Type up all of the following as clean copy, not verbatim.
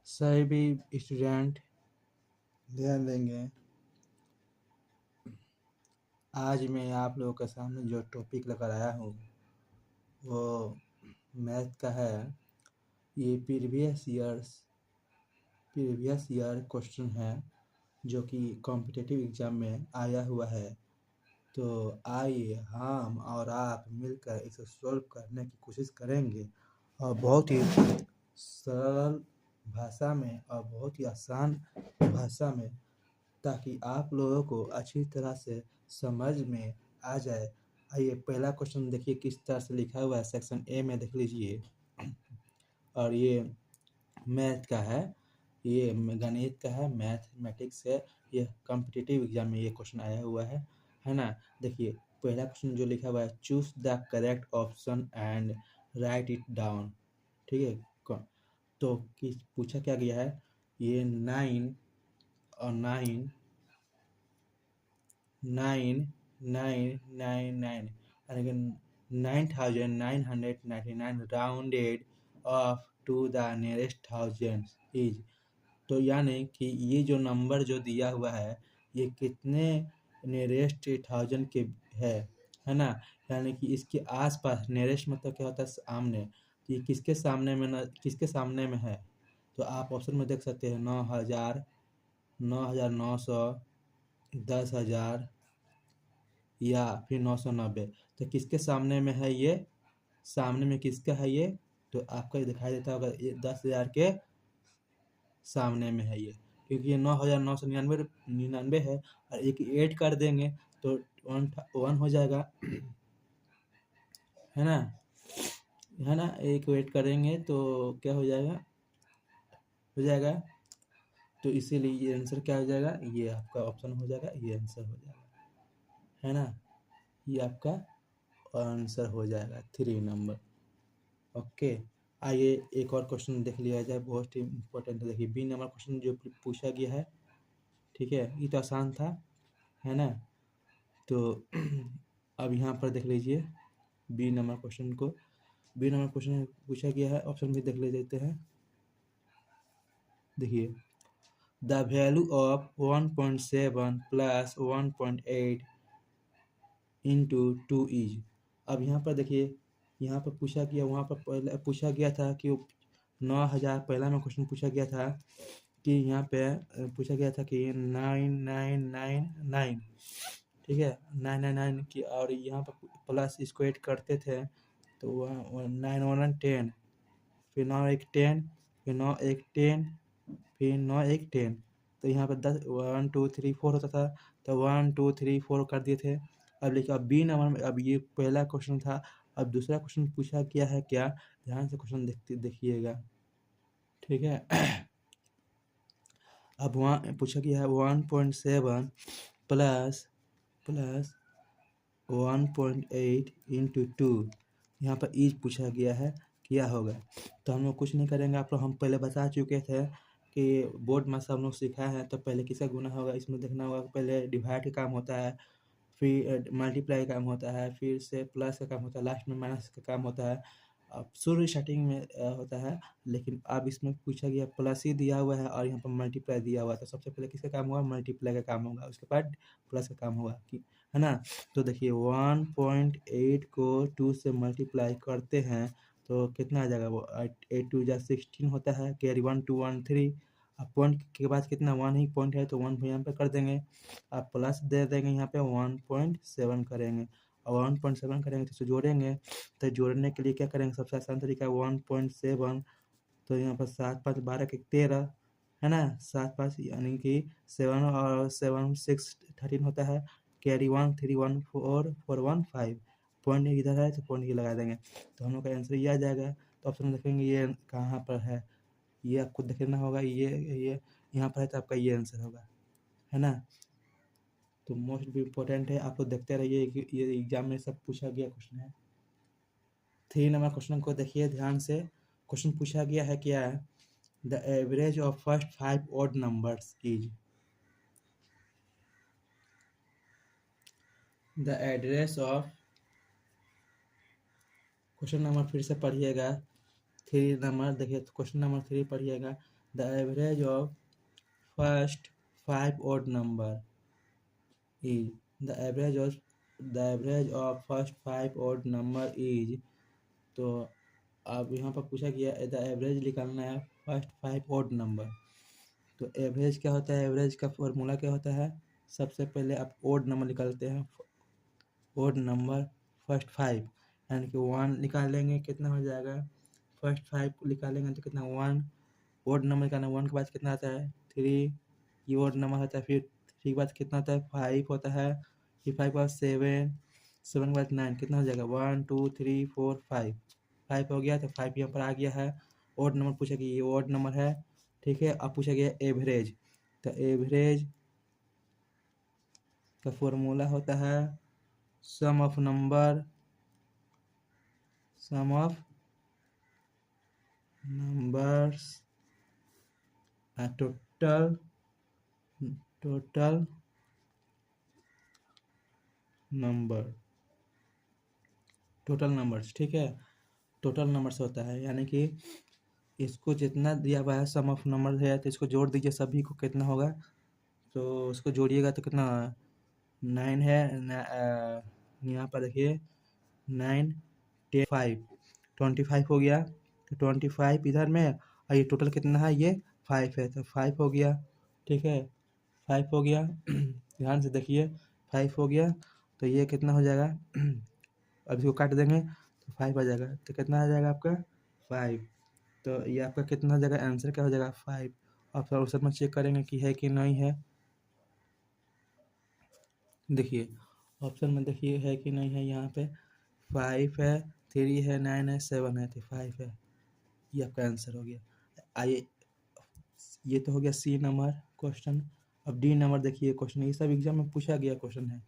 सभी भी स्टूडेंट ध्यान देंगे। आज मैं आप लोगों के सामने जो टॉपिक लेकर आया हूँ वो मैथ का है। ये प्रीवियस ईयर क्वेश्चन है जो कि कॉम्पिटिटिव एग्जाम में आया हुआ है। तो आइए हम और आप मिलकर इसे सॉल्व करने की कोशिश करेंगे और बहुत ही सरल भाषा में और बहुत ही आसान भाषा में, ताकि आप लोगों को अच्छी तरह से समझ में आ जाए। आइए पहला क्वेश्चन देखिए किस तरह से लिखा हुआ है, सेक्शन ए में देख लीजिए। और ये मैथ का है, ये गणित का है, मैथमेटिक्स है। ये कॉम्पिटिटिव एग्जाम में ये क्वेश्चन आया हुआ है ना। देखिए पहला क्वेश्चन जो लिखा हुआ है, choose the correct option and right it down. ठीक है, तो किस पूछा क्या गया है, ये 9 और 9 9 यानी कि 9999 rounded off to the nearest thousand is. तो यानी कि ये जो नंबर जो दिया हुआ है ये कितने नियरेस्ट थाउजेंड के है ना। यानी कि इसके आसपास, नियरेस्ट मतलब क्या होता है, सामने। तो ये किसके सामने में किसके सामने में है। तो आप ऑप्शन में देख सकते हैं 9000, 9900, 10,000 या फिर 990। तो किसके सामने में है ये, सामने में किसका है ये, तो आपको दिखाई देता होगा 10,000 के सामने में है ये, क्योंकि ये 9,999 है। और एक ऐड कर देंगे तो वन हो जाएगा, है ना। एक ऐड करेंगे तो क्या हो जाएगा। तो इसीलिए ये आंसर क्या हो जाएगा, ये आपका ऑप्शन हो जाएगा, ये आंसर हो जाएगा, है ना। ये आपका आंसर हो जाएगा 3 नंबर। ओके, आइए एक और क्वेश्चन देख लिया जाए, बहुत ही इम्पोर्टेंट है। देखिए बी नंबर क्वेश्चन जो पूछा गया है, ठीक है, ये तो आसान था, है ना। तो अब यहाँ पर देख लीजिए बी नंबर क्वेश्चन को। बी नंबर क्वेश्चन पूछा गया है, ऑप्शन भी देख ले देते हैं। देखिए the value of 1.7 plus 1.8 into 2 is. अब यहाँ पर देखिए, यहाँ पर पूछा गया, वहाँ पर पहले पूछा गया था कि 9,000, पहला में क्वेश्चन पूछा गया था कि यहाँ पे पूछा गया था कि 9999, ठीक है, 999 की, और यहाँ पर प्लस इसको ऐड करते थे तो 9 1 10, फिर 9 1 10, फिर 9 1 10, फिर 9 1 10। तो यहाँ पर 10 1 2 3 4 होता था, तो 1 2 3 4 कर दिए थे। अब लिखा अब बी नंबर में, अब ये पहला क्वेश्चन था, अब दूसरा क्वेश्चन पूछा गया है क्या, ध्यान से क्वेश्चन देखिएगा, ठीक है। अब वहाँ पूछा गया है 1.7 प्लस 1.8 इंटू 2, यहाँ पर ईज पूछा गया है, क्या होगा। तो हम लोग कुछ नहीं करेंगे, आप लोग हम पहले बता चुके थे कि बोर्ड में सब लोग सीखा है। तो पहले किसका गुना होगा इसमें देखना होगा, पहले डिवाइड का काम होता है, फिर मल्टीप्लाई का काम होता है, फिर से प्लस का काम होता है, लास्ट में माइनस का काम होता है। अब शुरू स्टार्टिंग में होता है, लेकिन अब इसमें पूछा गया प्लस ही दिया हुआ है और यहाँ पर मल्टीप्लाई दिया हुआ है। तो सबसे पहले किसका काम होगा, मल्टीप्लाई का काम होगा, उसके बाद प्लस का काम होगा, है ना। तो देखिए 1.8 को 2 से मल्टीप्लाई करते हैं तो कितना आ जाएगा, वो 8 2 जा 16 होता है, कैरी 1 2 1 3। अब पॉइंट के बाद कितना, 1 ही पॉइंट है तो 1 यहाँ पे कर देंगे। आप प्लस दे देंगे, यहाँ पे 1.7 करेंगे, और 1.7 करेंगे तो इसे जोड़ेंगे। तो जोड़ने के लिए क्या करेंगे, सबसे आसान तरीका 1.7, तो यहाँ पर 7 5 12 के 13, है ना, 7 5 यानी कि 7 और 7 6 13 होता है, कैरी 1 3 1 4 4 1 5। पॉइंट इधर है तो पॉइंट ही लगा देंगे, तो हम लोग का आंसर ये आ जाएगा। तो ऑप्शन देखेंगे ये कहाँ पर है, ये आपको देखना होगा, ये यहाँ पर है तो आपका ये आंसर होगा, है ना। तो मोस्ट भी इम्पोर्टेंट है, आप लोग देखते रहिए कि ये एग्जाम में सब पूछा गया क्वेश्चन है। 3 नंबर क्वेश्चन को देखिए ध्यान से। क्वेश्चन पूछा गया है क्या, the average of first 5 odd numbers is. The address of, question number फिर से पढ़िएगा, 3 नंबर देखिए, क्वेश्चन नंबर 3 पढ़िएगा। The average of first 5 odd number is the average of first 5 odd number is। तो अब यहाँ पर पूछा गया द एवरेज निकालना है फर्स्ट 5 odd नंबर। तो एवरेज क्या होता है, एवरेज का फॉर्मूला क्या होता है, सबसे पहले आप ओड नंबर निकालते हैं, ओड नंबर फर्स्ट 5 यानी कि 1 निकालेंगे कितना हो जाएगा, फर्स्ट 5 को निकालेंगे तो कितना 1, ओड नंबर निकालना 1 के बाद कितना आता है 3, ये ओड नंबर होता है, फिर 3 के बाद कितना होता है 5 होता है, फिर 5 के बाद 7, 7 के बाद 9, कितना हो जाएगा 1 2 3 4 5, 5 हो गया तो 5 यहाँ पर आ गया है। ओड नंबर पूछा कि ये ओड नंबर है, ठीक है। अब पूछा गया एवरेज, तो एवरेज का फॉर्मूला होता है सम ऑफ नंबर्स टोटल नंबर्स, ठीक है। टोटल नंबर्स होता है यानी कि इसको जितना दिया हुआ है सम ऑफ नंबर है तो इसको जोड़ दीजिए सभी को, कितना होगा, तो उसको जोड़िएगा तो कितना 9 है, यहाँ पर देखिए 9 10 5 25 हो गया, तो 25 इधर में और ये टोटल कितना है, ये 5 है तो 5 हो गया, ठीक है 5 हो गया। ध्यान से देखिए 5 हो गया तो ये कितना हो जाएगा, अब इसको काट देंगे तो 5 आ जाएगा, तो कितना आ जाएगा आपका 5। तो ये आपका कितना हो जाएगा, आंसर क्या हो जाएगा 5। अब सॉल्यूशन में चेक करेंगे कि है कि नहीं है, देखिए ऑप्शन में देखिए है कि नहीं है, यहाँ पे 5 है, 3 है, 9 है, 7 है, तो 5 है, ये आपका आंसर हो गया। आइए ये तो हो गया सी नंबर क्वेश्चन। अब डी नंबर देखिए क्वेश्चन, ये सब एग्जाम में पूछा गया क्वेश्चन है,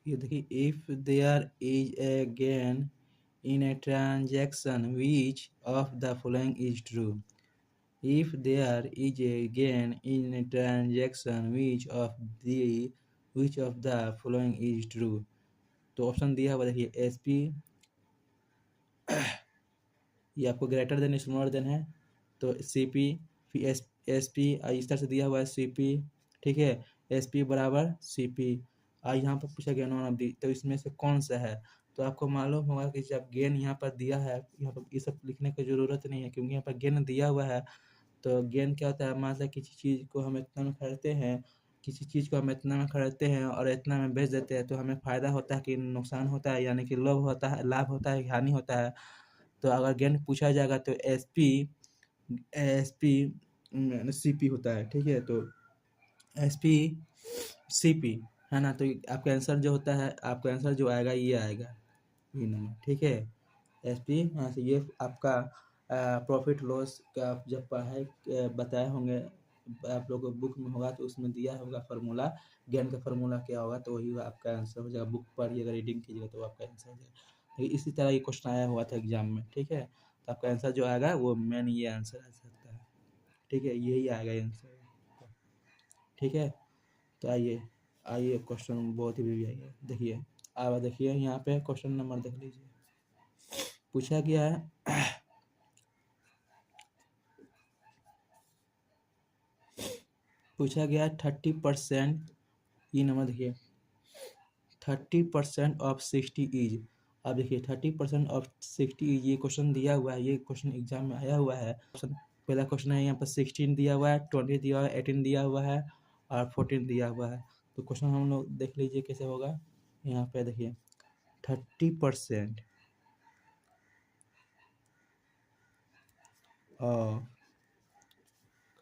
ये देखिए if there is a gain in a transaction which of the following is true। if there is a gain in a transaction which of the following is true। तो option दिया हुआ देखिए एस पी, ये आपको greater than smaller than है, तो C P, फिर S P इस तरह से दिया हुआ है सी पी, ठीक है, एस पी बराबर सी पी। यहाँ पर पूछा गया नॉन ऑफ दी, तो इसमें से कौन सा है, तो आपको मालूम होगा कि जब गेन यहाँ पर दिया है, यहाँ पर ये सब लिखने की ज़रूरत नहीं है क्योंकि यहाँ पर गेन दिया हुआ है। तो गेन क्या होता है, मान लो किसी चीज़ को हम इतना में खरीदते हैं, किसी चीज़ को हम इतना में खरीदते हैं और इतना में बेच देते हैं, तो हमें फ़ायदा होता है कि नुकसान होता है, यानी कि लाभ होता है, लाभ होता है कि हानि होता है। तो अगर गेन पूछा जाएगा तो एस पी सी पी होता है, ठीक है। तो एस पी सी पी है ना, तो आपका आंसर जो होता है, आपका आंसर जो आएगा ये आएगा, ये नंबर, ठीक है एस पी। हाँ तो ये आपका प्रॉफिट लॉस का आप जब पढ़ाई बताए होंगे, आप लोग को बुक में होगा तो उसमें दिया होगा फार्मूला, गेन का फार्मूला क्या होगा, तो वही आपका आंसर हो जाएगा। बुक पढ़िएगा, रीडिंग कीजिएगा तो आपका आंसर हो जाएगा। तो इसी तरह ये क्वेश्चन आया हुआ था एग्जाम में, ठीक है। तो आपका आंसर जो आएगा वो मेन ये आंसर आ सकता है, ठीक है, यही आएगा आंसर, ठीक है। तो आइए आइए क्वेश्चन बहुत ही भी आइए देखिए, अब देखिए यहाँ पे क्वेश्चन नंबर देख लीजिए, पूछा गया है पूछा गया 30%, ये नंबर देखिए 30% ऑफ 60 इज। अब देखिए 30% ऑफ 60 इज, ये क्वेश्चन दिया हुआ है, ये क्वेश्चन एग्जाम में आया हुआ है। पहला क्वेश्चन है यहाँ पर 16 दिया हुआ है, 20 दिया हुआ है, 18 दिया हुआ है और 14 दिया हुआ है। तो क्वेश्चन हम लोग देख लीजिए कैसे होगा। यहाँ पे देखिए 30% ऑफ,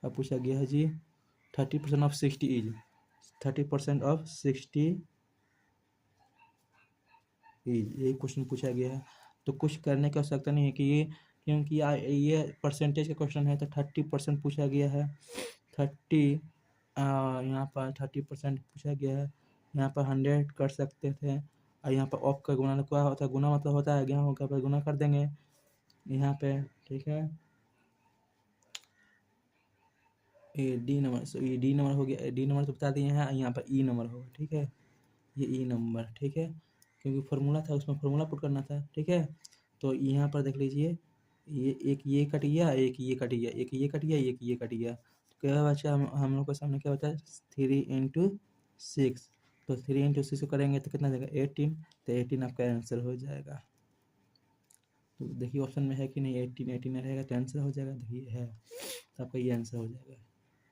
क्या पूछा गया है जी, 30% ऑफ 60 इज, 30% ऑफ 60 ये क्वेश्चन पूछा गया है। तो कुछ करने की आवश्यकता नहीं है कि ये, क्योंकि ये परसेंटेज का क्वेश्चन है तो 30% पूछा गया है। 30 यहाँ पर 30% पूछा गया है, यहाँ पर 100 कर सकते थे, और यहाँ पर ऑफ का गुना क्या होता है, गुना मतलब होता है गेहूँ का, पर गुना कर देंगे यहाँ पे, ठीक है। ये डी नंबर, ये डी नंबर हो गया, डी नंबर तो बता दिए हैं, यहाँ पर ई नंबर होगा, ठीक है, ये ई नंबर, ठीक है, क्योंकि फार्मूला था उसमें फार्मूला पुट करना था, ठीक है। तो यहाँ पर देख लीजिए, ये एक ये कट गया, एक ये कट गया, एक ये कट गया, एक ये कट गया, क्या बचा, हम लोग के सामने क्या बचा, 3 × 6। तो 3 × 6 को करेंगे तो कितना देगा 18, तो 18 आपका आंसर हो जाएगा। तो देखिए ऑप्शन में है कि नहीं 18, 18 रहेगा तो आंसर हो जाएगा, देखिए है, तो आपका ये आंसर हो जाएगा।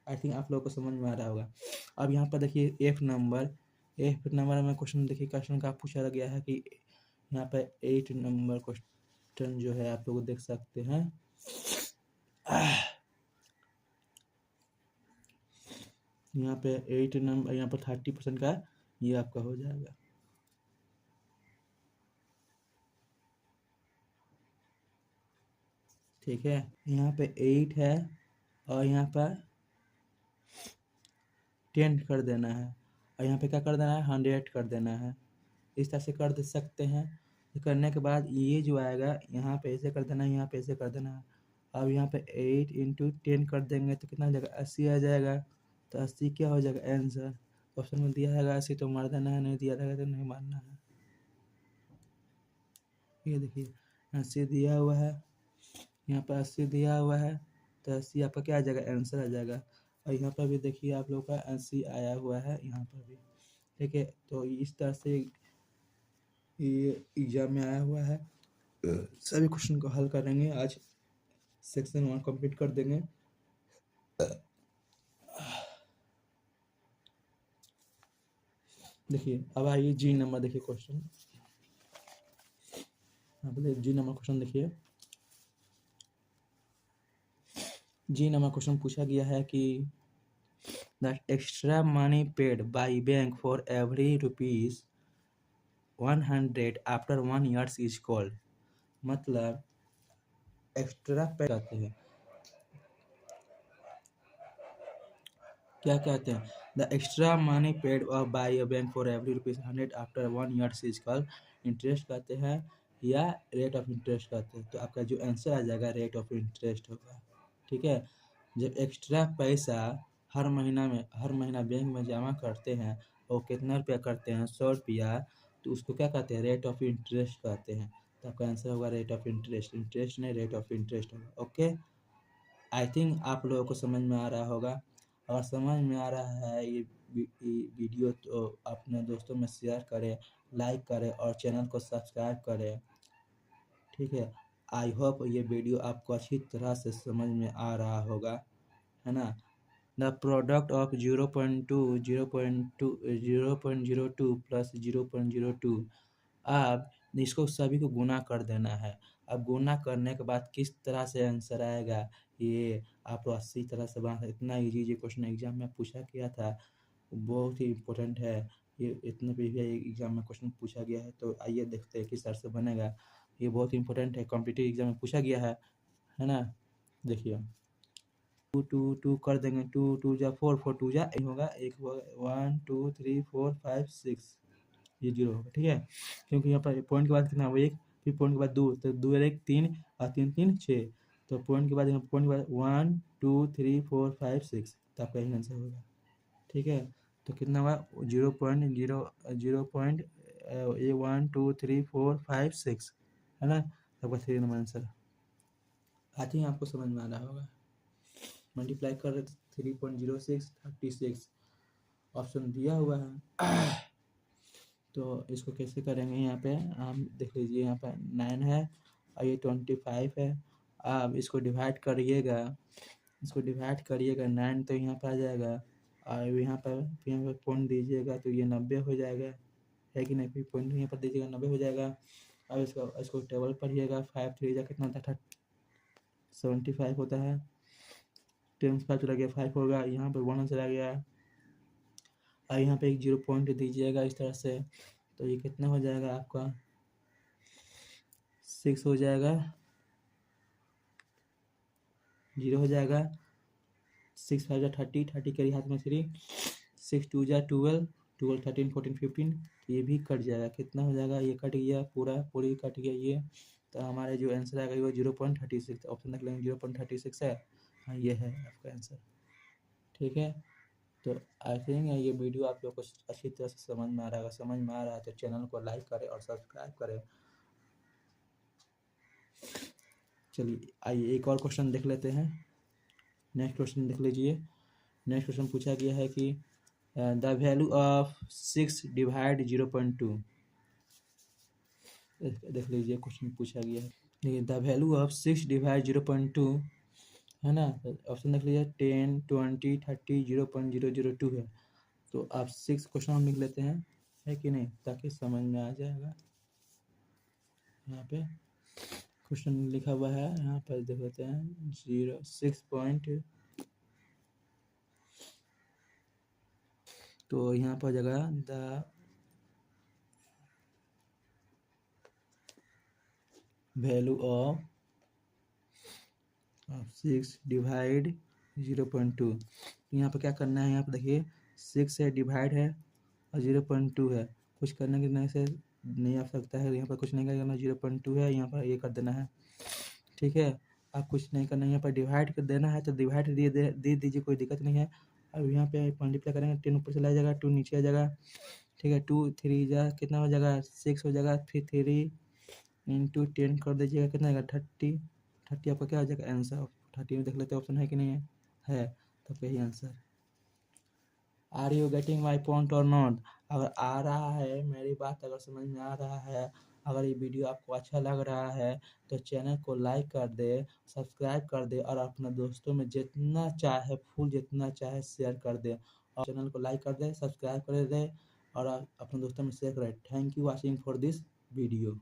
आई थिंक आप लोगों को समझ में आ रहा होगा। अब यहाँ पर देखिए एफ नंबर में क्वेश्चन, देखिए क्वेश्चन का पूछा गया है कि यहाँ पर 8 नंबर क्वेश्चन जो है आप लोग देख सकते हैं। यहाँ पे 8 नंबर, यहाँ पर 30% का ये आपका हो जाएगा। ठीक है, यहाँ पे 8 है और यहाँ पर 10 कर देना है, और यहाँ पे क्या कर देना है 100 कर देना है। इस तरह से कर दे सकते हैं। तो करने के बाद ये जो आएगा यहाँ पे ऐसे कर देना है, यहाँ पे ऐसे कर देना है। अब यहाँ पे 8 × 10 कर देंगे तो कितना हो जाएगा 80 आ जाएगा। तो 80 क्या हो जाएगा आंसर। ऑप्शन में दिया रहेगा 80 तो मार देना है, नहीं दिया रहेगा तो नहीं मारना है। ये देखिए 80 दिया हुआ है, यहाँ पर 80 दिया हुआ है, तो 80 आपका क्या आ जाएगा आंसर आ जाएगा। और यहाँ पर भी देखिए आप लोग का 80 आया हुआ है यहाँ पर भी। ठीक है, तो इस तरह से ये एग्जाम में आया हुआ है। सभी क्वेश्चन को हल करेंगे आज, सेक्शन 1 कंप्लीट कर देंगे। देखिए अब आइए जी नंबर, देखिए क्वेश्चन, जी नंबर क्वेश्चन देखिए। जी नंबर क्वेश्चन पूछा गया है कि the extra money paid by bank for every ₹100 after 1 years is called. मतलब एक्स्ट्रा पे कहते हैं, क्या कहते हैं, the extra money paid by a bank for every ₹100 after 1 years is called interest कहते हैं या रेट ऑफ इंटरेस्ट कहते हैं। तो आपका जो आंसर आ जाएगा रेट ऑफ इंटरेस्ट होगा। ठीक है, जब एक्स्ट्रा पैसा हर महीना बैंक में जमा करते हैं और कितना रुपया करते हैं 100 रुपया, तो उसको क्या कहते हैं रेट ऑफ इंटरेस्ट कहते हैं। तो आपका आंसर होगा रेट ऑफ इंटरेस्ट, इंटरेस्ट नहीं रेट ऑफ इंटरेस्ट होगा। ओके, आई थिंक आप लोगों को समझ में आ रहा होगा। अगर समझ में आ रहा है ये वीडियो तो अपने दोस्तों में शेयर करें, लाइक करें और चैनल को सब्सक्राइब करें। ठीक है, आई होप ये वीडियो आपको अच्छी तरह से समझ में आ रहा होगा, है ना। द प्रोडक्ट ऑफ 0.02 प्लस 0.02, अब इसको सभी को गुना कर देना है। अब गुना करने के बाद किस तरह से आंसर आएगा ये आप अच्छी तरह से बना, इतना इजी ये क्वेश्चन एग्जाम में पूछा गया था, बहुत ही इम्पोर्टेंट है। ये इतने प्रीवियस एग्जाम में क्वेश्चन पूछा गया है, तो आइए देखते हैं किस तरह से बनेगा। ये बहुत ही इम्पोर्टेंट है, कॉम्पिटिटिव एग्जाम में पूछा गया है ना। देखिए 2 कर देंगे, 2 जा 4, 4 2 जा होगा, 1 2 3 4 5 6, ये 0 होगा। ठीक है, क्योंकि यहाँ पर पॉइंट के बाद कितना हुआ 1, फिर पॉइंट के बाद 2, तो 2 1 3 और 3 3 6, तो पॉइंट के बाद 1 2 3 4 5 6, तो आपका यही आंसर होगा। ठीक है, तो कितना हुआ 1 2 3 4 5 6, है ना, आपका 3 नंबर आंसर। आई थिंक आपको समझ में आ रहा होगा। मल्टीप्लाई कर रहे 3.06 36, ऑप्शन दिया हुआ है। तो इसको कैसे करेंगे, यहाँ पे हम देख लीजिए, यहाँ पे 9 है और ये 25 है। अब इसको डिवाइड करिएगा, 9 तो यहाँ पर आ जाएगा, और यहाँ पर पॉइंट दीजिएगा तो ये 90 हो जाएगा, है कि नहीं। फिर पॉइंट यहाँ पर दीजिएगा 90 हो जाएगा। अब इसको टेबल पढ़िएगा, 5 3 जा कितना होता है 75 होता है, 10 5 चला गया 5 होगा, यहाँ पर 1 चला गया, और यहाँ पे एक 0 पॉइंट दीजिएगा इस तरह से, तो ये कितना हो जाएगा आपका 6 हो जाएगा, 0 हो जाएगा, 6 5 जा 30, 30 के हाथ में 3, 6 2 जा 12, 12 13 14 15, ये भी कट जाएगा, कितना हो जाएगा ये कट गया, पूरी कट गया ये। तो हमारे जो आंसर आएगा वो 0.36, ऑप्शन देख लेंगे 0.36 है, हाँ ये है आपका आंसर। ठीक है, तो आई थिंक ये वीडियो आप लोग को अच्छी तरह से समझ में आ रहा है। अगर समझ में आ रहा है तो चैनल को लाइक करें और सब्सक्राइब करें। चलिए आइए एक और क्वेश्चन देख लेते हैं। नेक्स्ट क्वेश्चन देख लीजिए, नेक्स्ट क्वेश्चन पूछा गया है कि द वैल्यू ऑफ 6 डिवाइड 0.2। देख लीजिए क्वेश्चन पूछा गया है, देखिए द वैल्यू ऑफ 6 डिवाइड 0.2 है ना। ऑप्शन देख लीजिए 10, 20, 30, 0.002 है। तो आप 6 क्वेश्चन हम लिख लेते हैं, है कि नहीं, ताकि समझ में आ जाएगा। यहाँ पे क्वेश्चन लिखा हुआ है, यहाँ पर देख लेते हैं 6 पॉइंट, तो यहाँ पर जगह द वैल्यू ऑफ 6 डिवाइड 0.2। यहाँ पर क्या करना है, यहाँ पर देखिए 6 है, डिवाइड है और 0.2 है। कुछ करने की नहीं से नहीं आ सकता है, यहाँ पर कुछ नहीं करना, 0.2 है, यहाँ पर ये कर देना है, ठीक है। आप कुछ नहीं करना है, यहाँ पर डिवाइड कर देना है तो डिवाइड दे दीजिए, कोई दिक्कत नहीं है। अब यहाँ पे मल्टीप्लाई करेंगे, 10 ऊपर चला जाएगा, 2 नीचे आ जाएगा, ठीक है। 2 3 जा कितना हो जाएगा, 6 हो जाएगा, फिर 3 इंटू 10 कर दीजिएगा, कितना आएगा 30। 30 आपका क्या हो जाएगा आंसर। 30 में देख लेते हैं ऑप्शन है कि नहीं है, तो यही answer. Are you getting my point और नॉट। अगर आ रहा है मेरी बात, अगर समझ में आ रहा है, अगर ये वीडियो आपको अच्छा लग रहा है तो चैनल को लाइक कर दे, सब्सक्राइब कर दे और अपने दोस्तों में जितना चाहे फुल जितना चाहे शेयर कर दे, और चैनल को लाइक कर दे, सब्सक्राइब कर दे और अपने दोस्तों में शेयर करें। Thank you watching for this video.